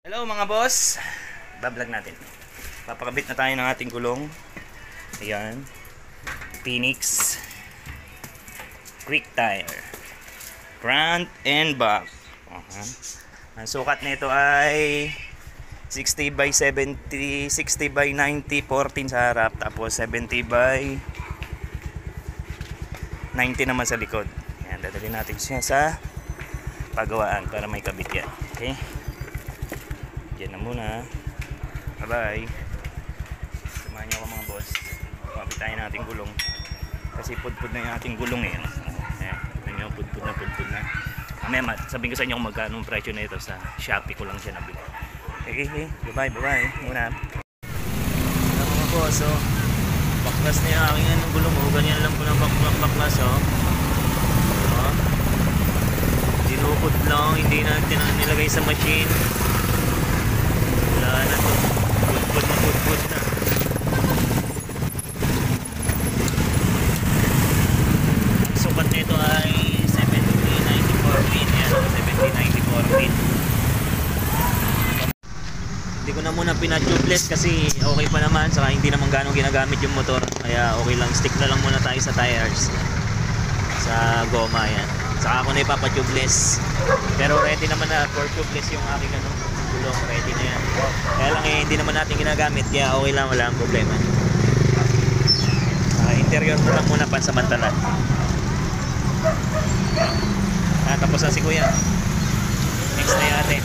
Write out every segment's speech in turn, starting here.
Hello mga boss, bablog natin. Papakabit na tayo ng ating gulong. Ayan, Phoenix Quick Tire, front and back. Ang sukat nito ay 60 by 70, 60 by 90, 14 sa harap, tapos 70 by 90 naman sa likod. Ayan, dadalhin natin siya sa pagawaan para may kabit yan. Okay, diyan na muna. Bye bye. Samahan niyo ako mga boss. Kapit tayo ng ating gulong. Kasi pudpud na yung ating gulong eh. Ayan, ito nyo, pudpud na. Mamaya sabihin ko sa inyo kung magkano ang presyo na ito. Sa Shopee ko lang siya nabili. Okay. Bye bye. Muna. Ito mga boss, oh. Baklas na yung aking anong gulong. Oh. Ganyan lang po ng baklas, oh. Oh. Dinukot lang. Hindi natin nilagay sa machine. Wala na to. Pudpud na. Sukat nito ay 70-94 pin. Yan, 70-94 pin. Hindi ko na muna pina-tubeless kasi okay pa naman. Saka hindi naman gano'ng ginagamit yung motor. Kaya okay lang. Stick na lang muna tayo sa tires. Sa goma yan. Saka ako na ipapa-tubeless. Pero ready naman na for tubeless yung aking gulong. Ready na yan. Kaya lang hindi naman natin ginagamit. Kaya okay lang, wala ang problema. Interior mo lang muna pansamantala. Tapos na si kuya. Next na natin.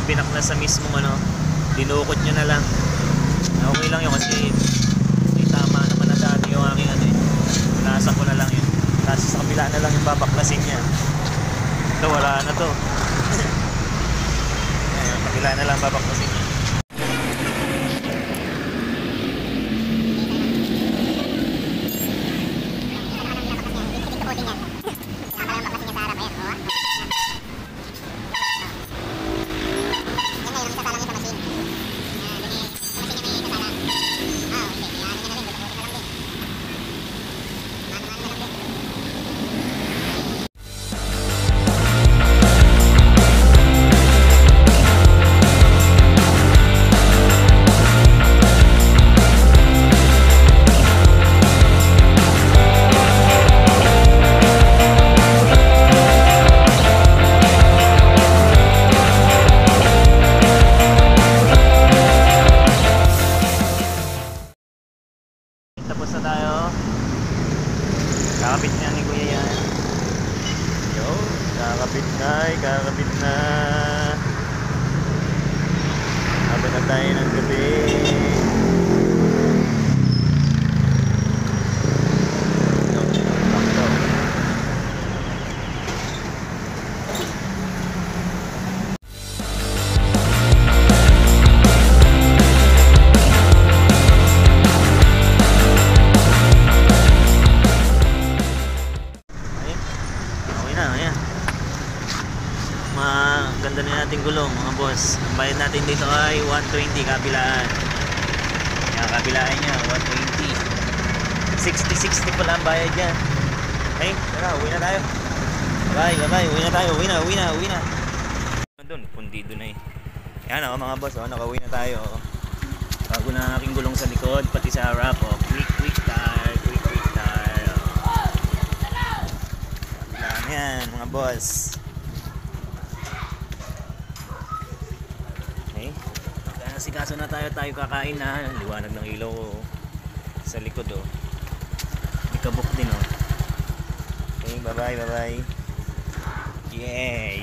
Binaklas sa mismong dinukot nyo na lang. Okay lang yun kasi may tama naman na dati yung aking nasa ko na lang yun. Kasi sa kabila na lang yung babaklasin niya. Ito wala na to. Ayan, kabila na lang babaklasin niya. Tapos na tayo. Kakabit niya ni kuya yan. Yo, kakabit na. Habang na tayo ng gabi. Ganda na nating gulong mga boss. Ang bayad natin dito ay 120 kabilaan. Yan, kabilaan niya 120. 60 pala ang bayad dyan. Okay, tara, uwi na tayo. Bye, uwi na tayo. Uwi na. Doon, pundido na eh. Yan mga boss, nakauwi na tayo. Bago na ang aking gulong sa likod, pati sa harap. Quick tire. Kabilaan yan mga boss. Sikaso na tayo kakain na. Liwanag ng ilaw sa likod may kabuk din Okay, bye. Yeah.